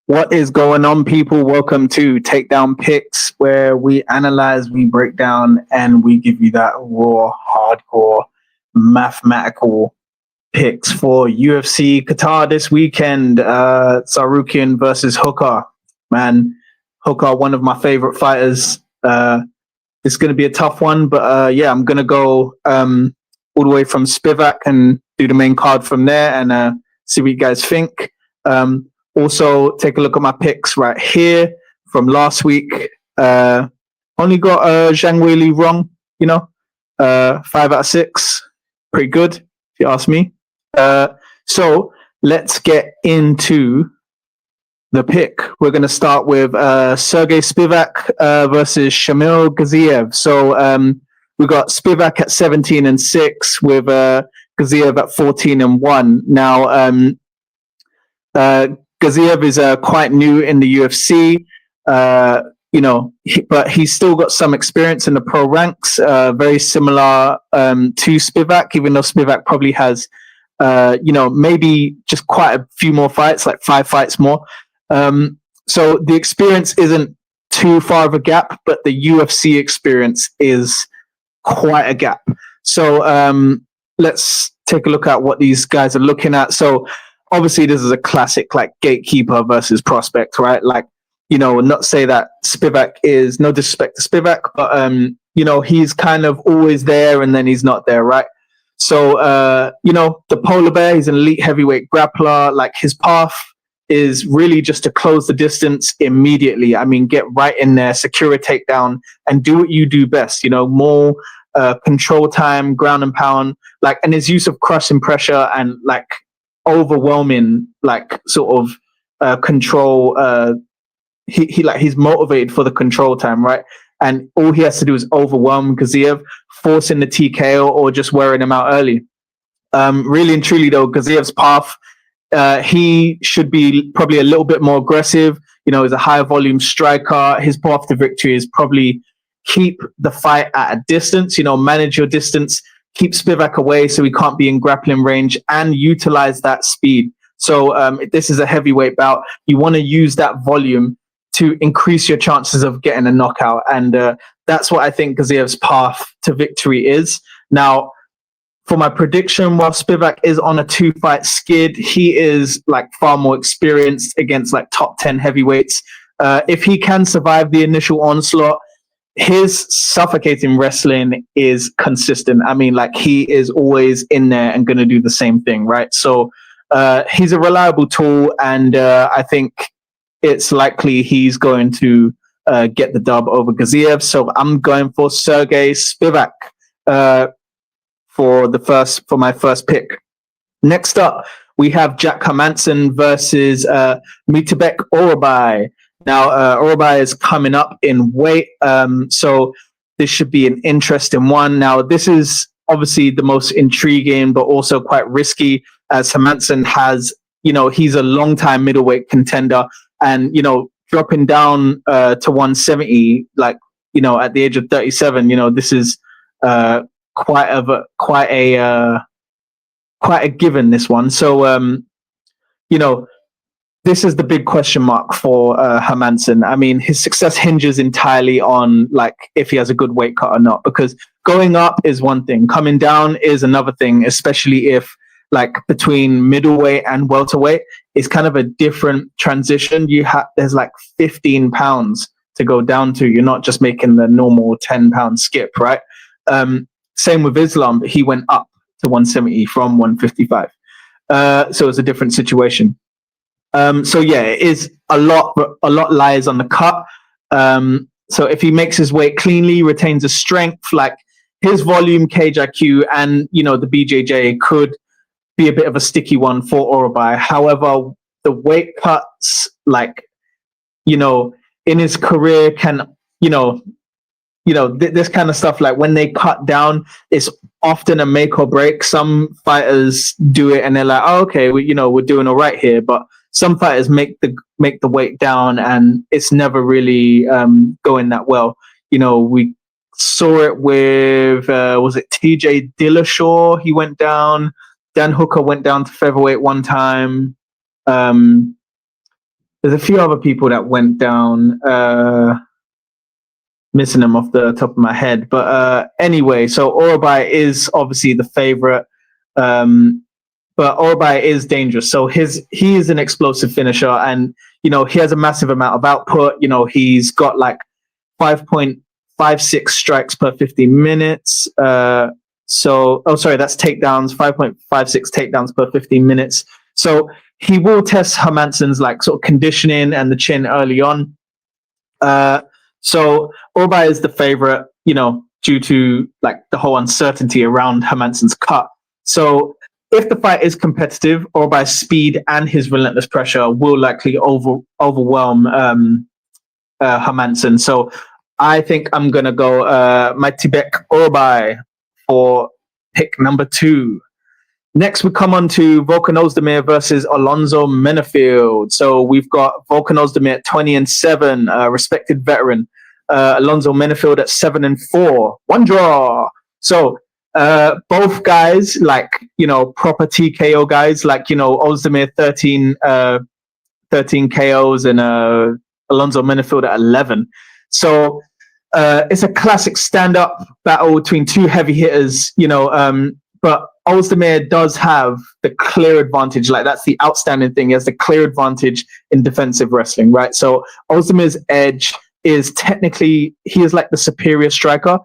What is going on, people? Welcome to Takedown Picks, where we analyze, we break down, and we give you that raw, hardcore, mathematical picks for UFC Qatar this weekend. Sarukian versus Hooker. Man, Hooker, one of my favorite fighters. It's going to be a tough one, but yeah, I'm going to go all the way from Spivak and do the main card from there and see what you guys think. Also, take a look at my picks right here from last week. Only got Zhang Weili wrong, 5 out of 6. Pretty good, if you ask me. So let's get into the pick. We're going to start with Sergey Spivak versus Shamil Gaziev. So we got Spivak at 17-6 with Gaziev at 14-1. Now, Gaziev is quite new in the UFC, but he's still got some experience in the pro ranks, very similar to Spivak, even though Spivak probably has, maybe just quite a few more fights, like 5 fights more. So the experience isn't too far of a gap, but the UFC experience is quite a gap. So let's take a look at what these guys are looking at. So obviously, this is a classic, like, gatekeeper versus prospect, right? Like, not say that Spivak is, no disrespect to Spivak, but, he's kind of always there and then he's not there, right? So, the polar bear, he's an elite heavyweight grappler. Like, his path is really just to close the distance immediately. I mean, get right in there, secure a takedown, and do what you do best, more control time, ground and pound, like, and his use of crushing pressure and, like, overwhelming, like, sort of control. He's motivated for the control time, right? And all he has to do is overwhelm Gaziev, forcing the TKO or just wearing him out early. Really and truly, though, Gaziev's path, he should be probably a little bit more aggressive. He's a higher volume striker. His path to victory is probably keep the fight at a distance. Manage your distance. Keep Spivak away so he can't be in grappling range, and utilize that speed. So this is a heavyweight bout. You want to use that volume to increase your chances of getting a knockout. And that's what I think Gaziev's path to victory is. Now, for my prediction, while Spivak is on a 2-fight skid, he is, like, far more experienced against, like, top 10 heavyweights. If he can survive the initial onslaught, his suffocating wrestling is consistent. I mean, like, he is always in there and going to do the same thing, right? So he's a reliable tool, and I think it's likely he's going to get the dub over Gaziev. So I'm going for Sergey Spivak for my first pick. Next up, we have Jack Hermansson versus Mitabek Orabai. Now, Orabai is coming up in weight, so this should be an interesting one. Now, this is obviously the most intriguing, but also quite risky, as Hermansson has, he's a long-time middleweight contender, and, dropping down to 170, like, at the age of 37, this is quite a given, this one. So, this is the big question mark for Hermansson. I mean, his success hinges entirely on, like, if he has a good weight cut or not, because going up is one thing, coming down is another thing, especially if, like, between middleweight and welterweight is kind of a different transition. There's like 15 pounds to go down to. You're not just making the normal 10-pound skip, right? Same with Islam, but he went up to 170 from 155. So it's a different situation. So yeah, it is a lot lies on the cut. So if he makes his weight cleanly, retains his strength, like, his volume, cage IQ, and, the BJJ could be a bit of a sticky one for Orabai. However, the weight cuts, like, in his career can, this kind of stuff, like, when they cut down, it's often a make or break. Some fighters do it and they're like, oh, okay, we're doing all right here. But some fighters make the weight down and it's never really going that well. We saw it with, was it TJ Dillashaw? He went down. Dan Hooker went down to featherweight one time. there's a few other people that went down. Missing them off the top of my head, but anyway, so Orobai is obviously the favorite. But Orobai is dangerous. So he is an explosive finisher, and he has a massive amount of output. He's got like 5.56 strikes per 50 minutes. Sorry, that's takedowns. 5.56 takedowns per 15 minutes. So he will test Hermansson's like sort of conditioning and the chin early on. So Orobai is the favorite, due to like the whole uncertainty around Hermansson's cut. So if the fight is competitive, Orobai's speed and his relentless pressure will likely overwhelm Hermansson. So I think I'm going to go Maitibek Orobai for pick number 2. Next, we come on to Volkan Ozdemir versus Alonzo Menefield. So we've got Volkan Ozdemir at 20-7, respected veteran. Alonzo Menefield at 7-4, one draw. So both guys, like, proper TKO guys, like, Ozdemir 13 KOs and Alonzo Menefield at 11. So it's a classic stand-up battle between two heavy hitters, but Ozdemir does have the clear advantage. Like, that's the outstanding thing. He has the clear advantage in defensive wrestling, right? So Ozdemir's edge is technically, he is like the superior striker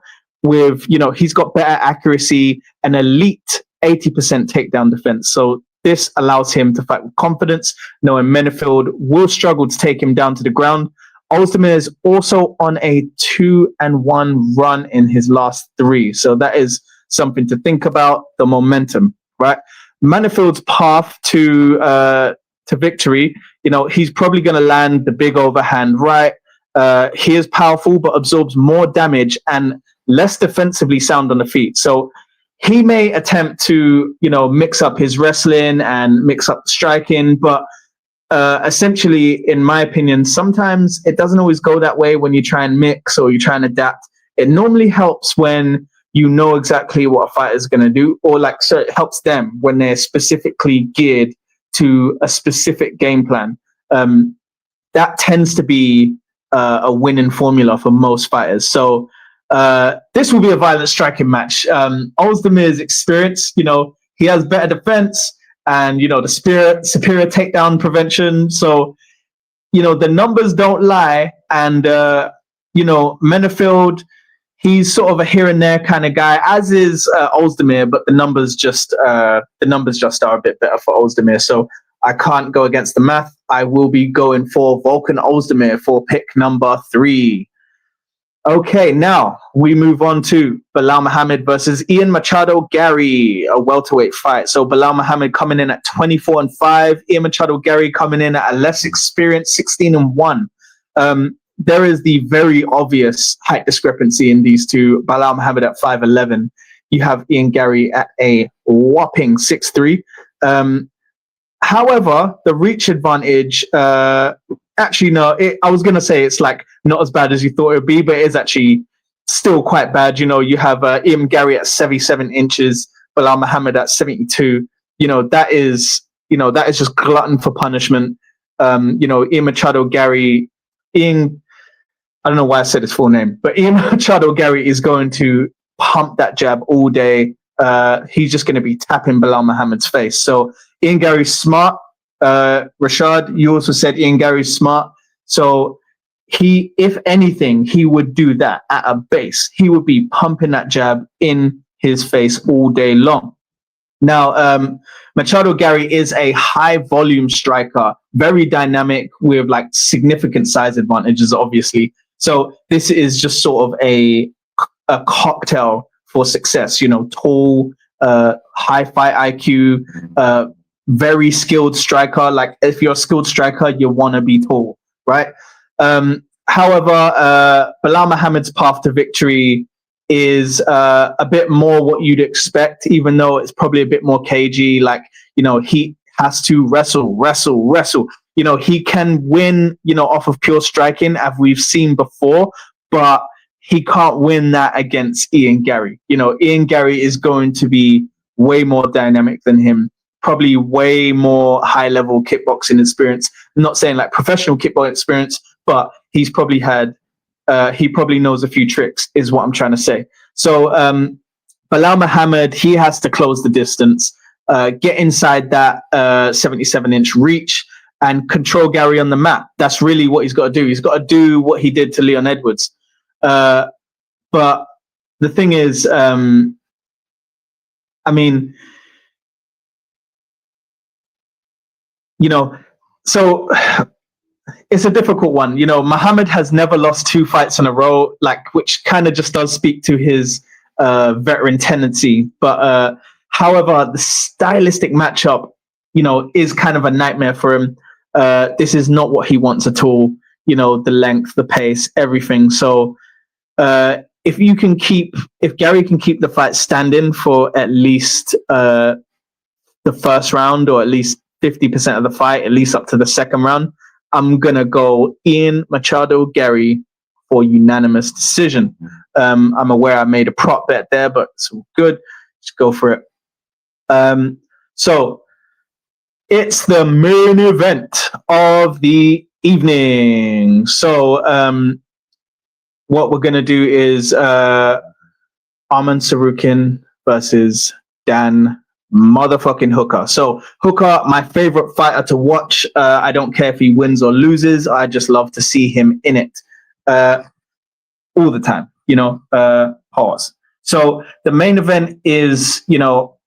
with, he's got better accuracy and elite 80% takedown defense. So this allows him to fight with confidence, knowing Menefield will struggle to take him down to the ground. Ozdemir is also on a 2-1 run in his last 3. So that is something to think about, the momentum, right? Menefield's path to victory, he's probably going to land the big overhand right. He is powerful, but absorbs more damage and less defensively sound on the feet. So he may attempt to, mix up his wrestling and mix up striking, but essentially, in my opinion, sometimes it doesn't always go that way when you try and mix or you try and adapt. It normally helps when you know exactly what a fighter is going to do, or like, so it helps them when they're specifically geared to a specific game plan. That tends to be a winning formula for most fighters. So this will be a violent striking match. Ozdemir's experience, he has better defense and, the superior takedown prevention. So, the numbers don't lie. And, Menefield, he's sort of a here and there kind of guy, as is Ozdemir, but the numbers just are a bit better for Ozdemir. So I can't go against the math. I will be going for Volkan Ozdemir for pick number 3. Okay, now we move on to Bilal Muhammad versus Ian Machado Gary, a welterweight fight. So Bilal Muhammad coming in at 24-5, Ian Machado Gary coming in at a less experienced 16-1. There is the very obvious height discrepancy in these two. Bilal Muhammad at 5'11". You have Ian Gary at a whopping 6'3". However, the reach advantage, actually, no, I was going to say it's like not as bad as you thought it would be, but it is actually still quite bad. You have Ian Gary at 77 inches, Bilal Muhammad at 72. That is just glutton for punishment. Ian Machado Gary, I don't know why I said his full name, but Ian Machado Gary is going to pump that jab all day. He's just going to be tapping Bilal Muhammad's face. So Ian Gary's smart. Rashad, you also said Ian Gary's smart. So he, if anything, he would do that at a base. He would be pumping that jab in his face all day long. Now, Machado Gary is a high volume striker, very dynamic with like significant size advantages, obviously. So this is just sort of a cocktail for success, tall, high fight IQ, very skilled striker. Like, if you're a skilled striker, you want to be tall, right? However, Bilal Muhammad's path to victory is a bit more what you'd expect, even though it's probably a bit more cagey. Like, he has to wrestle. He can win, off of pure striking, as we've seen before, but he can't win that against Ian Gary. Ian Gary is going to be way more dynamic than him. probably way more high level kickboxing experience. I'm not saying like professional kickboxing experience, but he's probably had, he probably knows a few tricks, is what I'm trying to say. So Bilal Muhammad, he has to close the distance, get inside that 77-inch reach, and control Gary on the mat. That's really what he's got to do. He's got to do what he did to Leon Edwards. But the thing is, I mean, you know, so it's a difficult one. You know, Muhammad has never lost 2 fights in a row, like, which kind of just does speak to his veteran tendency. But however, the stylistic matchup, you know, is kind of a nightmare for him. This is not what he wants at all. You know, the length, the pace, everything. So if Gary can keep the fight standing for at least the first round, or at least 50% of the fight, at least up to the second round, I'm going to go Ian Machado Gary for unanimous decision. I'm aware I made a prop bet there, but it's all good. Just go for it. So it's the main event of the evening. So what we're going to do is Arman Sarukian versus Dan motherfucking Hooker. So Hooker, my favorite fighter to watch. I don't care if he wins or loses. I just love to see him in it all the time, you know. Pause. So the main event is, you know,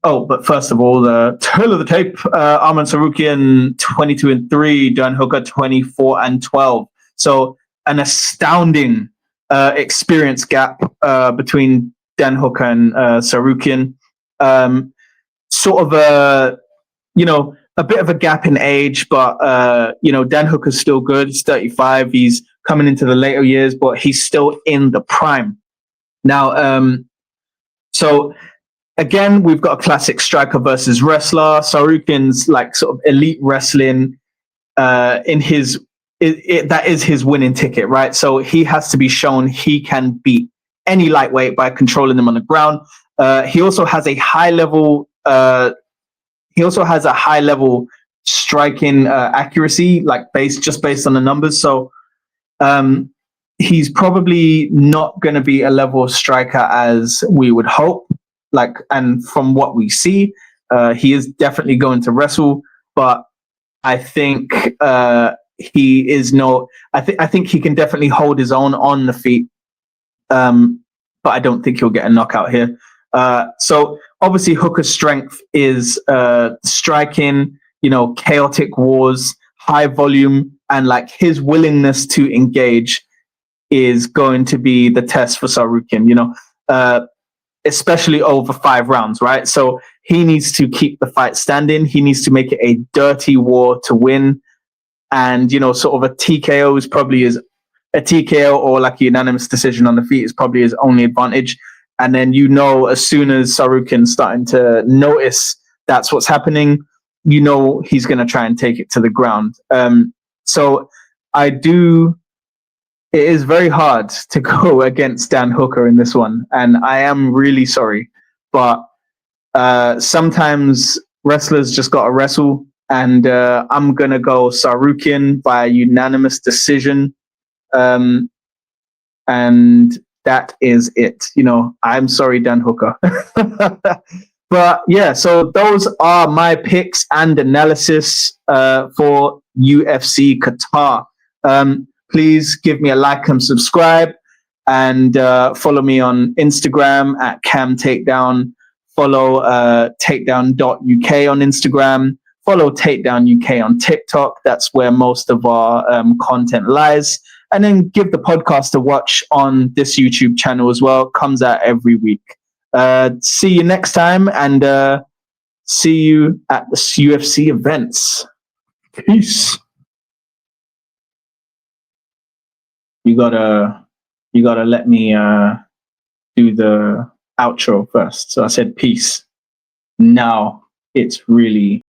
oh, but first of all, the tail of the tape, Arman Sarukian 22-3, Dan Hooker 24-12. So an astounding experience gap between Dan Hooker and Sarukian. Sort of a, you know, a bit of a gap in age, but you know, Dan Hooker's still good. He's 35. He's coming into the later years, but he's still in the prime. Now, so again, we've got a classic striker versus wrestler. Sarukian's like sort of elite wrestling in his, that is his winning ticket, right? So he has to be shown he can beat any lightweight by controlling them on the ground. He also has a high level. He also has a high level striking accuracy, like based on the numbers. So he's probably not going to be a level striker as we would hope. Like, and from what we see, he is definitely going to wrestle. But I think he is no. I think he can definitely hold his own on the feet. But I don't think he'll get a knockout here. So obviously Hooker's strength is striking, you know, chaotic wars, high volume, and like his willingness to engage is going to be the test for Sarukian, you know, especially over 5 rounds, right? So he needs to keep the fight standing. He needs to make it a dirty war to win. And, you know, sort of a TKO is probably a TKO or like a unanimous decision on the feet is probably his only advantage. And then, you know, as soon as Sarukian's starting to notice that's what's happening, you know, he's going to try and take it to the ground. So it is very hard to go against Dan Hooker in this one. And I am really sorry, but sometimes wrestlers just got to wrestle. And I'm going to go Sarukian by unanimous decision. And that is it. You know, I'm sorry, Dan Hooker. But yeah, so those are my picks and analysis for UFC Qatar. Please give me a like and subscribe, and follow me on Instagram at Cam Takedown. Follow takedown.uk on Instagram. Follow Takedown UK on TikTok. That's where most of our content lies. And then give the podcast a watch on this YouTube channel as well. It comes out every week. See you next time, and see you at the UFC events. Peace. You gotta let me do the outro first. So I said peace. Now it's really